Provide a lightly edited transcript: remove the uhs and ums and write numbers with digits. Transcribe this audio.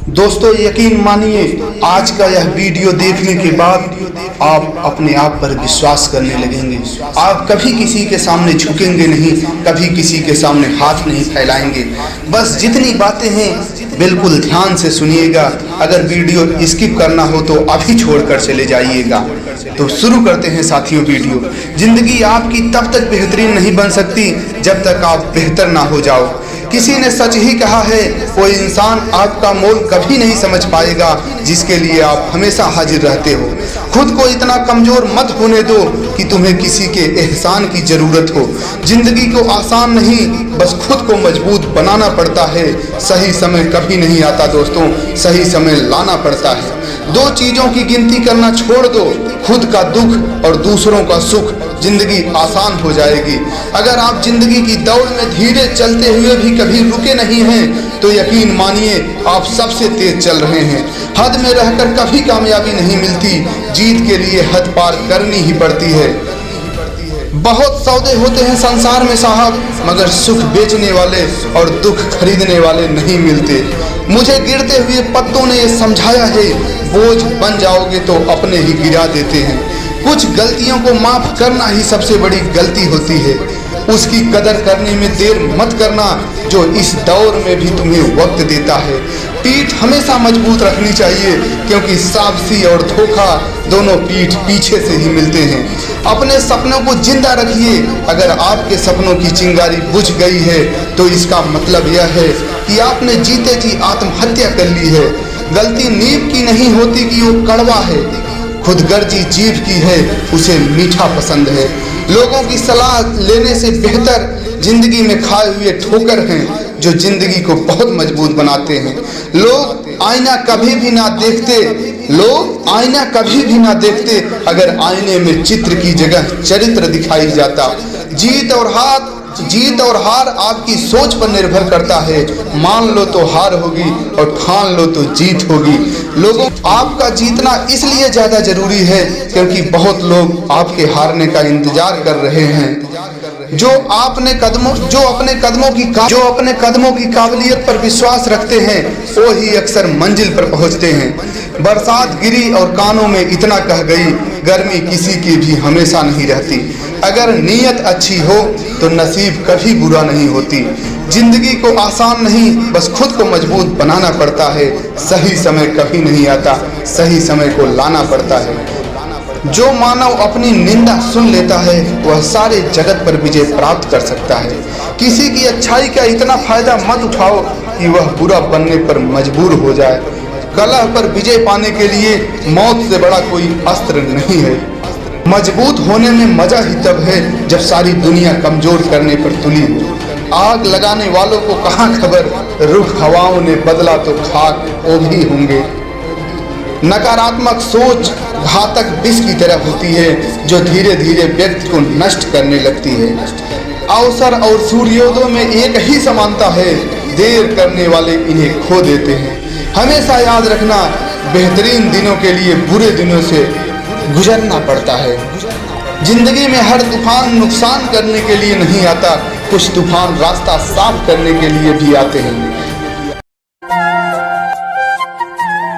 दोस्तों यकीन मानिए, आज का यह वीडियो देखने के बाद आप अपने आप पर विश्वास करने लगेंगे। आप कभी किसी के सामने झुकेंगे नहीं, कभी किसी के सामने हाथ नहीं फैलाएंगे। बस जितनी बातें हैं बिल्कुल ध्यान से सुनिएगा। अगर वीडियो स्किप करना हो तो अभी छोड़कर चले जाइएगा। तो शुरू करते हैं साथियों वीडियो। जिंदगी आपकी तब तक बेहतरीन नहीं बन सकती जब तक आप बेहतर ना हो जाओ। किसी ने सच ही कहा है, कोई इंसान आपका मोल कभी नहीं समझ पाएगा जिसके लिए आप हमेशा हाजिर रहते हो। खुद को इतना कमजोर मत होने दो कि तुम्हें किसी के एहसान की जरूरत हो। जिंदगी को आसान नहीं, बस खुद को मजबूत बनाना पड़ता है। सही समय कभी नहीं आता दोस्तों, सही समय लाना पड़ता है। दो चीजों की गिनती करना छोड़ दो, खुद का दुख और दूसरों का सुख। जिंदगी आसान हो जाएगी। अगर आप जिंदगी की दौड़ में धीरे चलते हुए भी कभी रुके नहीं हैं तो यकीन मानिए आप सबसे तेज चल रहे हैं। हद में रहकर कभी कामयाबी नहीं मिलती, जीत के लिए हद पार करनी ही पड़ती है। बहुत सौदे होते हैं संसार में साहब, मगर सुख बेचने वाले और दुख खरीदने वाले नहीं मिलते। मुझे गिरते हुए पत्तों ने ये समझाया है, बोझ बन जाओगे तो अपने ही गिरा देते हैं। कुछ गलतियों को माफ करना ही सबसे बड़ी गलती होती है। उसकी कदर करने में देर मत करना जो इस दौर में भी तुम्हें वक्त देता है। पीठ हमेशा मजबूत रखनी चाहिए क्योंकि शाबाशी और धोखा दोनों पीठ पीछे से ही मिलते हैं। अपने सपनों को जिंदा रखिए। अगर आपके सपनों की चिंगारी बुझ गई है तो इसका मतलब यह है कि आपने जीते जी आत्महत्या कर ली है। गलती नींव की नहीं होती कि वो कड़वा है, खुदगर्जी जीभ की है, उसे मीठा पसंद है। लोगों की सलाह लेने से बेहतर जिंदगी में खाए हुए ठोकर हैं जो जिंदगी को बहुत मजबूत बनाते हैं। लोग आईना कभी भी ना देखते अगर आईने में चित्र की जगह चरित्र दिखाई जाता। जीत और हार आपकी सोच पर निर्भर करता है। मान लो तो हार होगी और ठान लो तो जीत होगी। लोगों आपका जीतना इसलिए ज्यादा जरूरी है क्योंकि बहुत लोग आपके हारने का इंतजार कर रहे हैं। जो अपने कदमों की काबिलियत पर विश्वास रखते हैं वो ही अक्सर मंजिल पर पहुंचते हैं। बरसात गिरी और कानों में इतना कह गई, गर्मी किसी की भी हमेशा नहीं रहती। अगर नीयत अच्छी हो तो नसीब कभी बुरा नहीं होती। जिंदगी को आसान नहीं, बस खुद को मजबूत बनाना पड़ता है। सही समय कभी नहीं आता, सही समय को लाना पड़ता है। जो मानव अपनी निंदा सुन लेता है वह सारे जगत पर विजय प्राप्त कर सकता है। किसी की अच्छाई का इतना फायदा मत उठाओ कि वह बुरा बनने पर मजबूर हो जाए। कलह पर विजय पाने के लिए मौत से बड़ा कोई अस्त्र नहीं है। मजबूत होने में मजा ही तब है जब सारी दुनिया कमजोर करने पर तुली हो। आग लगाने वालों को कहाँ खबर, रुख हवाओं ने बदला तो खाक वो भी होंगे। नकारात्मक सोच घातक विष की तरह होती है जो धीरे धीरे व्यक्ति को नष्ट करने लगती है। अवसर और सूर्योदय में एक ही समानता है, देर करने वाले इन्हें खो देते हैं। हमेशा याद रखना, बेहतरीन दिनों के लिए बुरे दिनों से गुजरना पड़ता है। जिंदगी में हर तूफान नुकसान करने के लिए नहीं आता, कुछ तूफान रास्ता साफ करने के लिए भी आते हैं।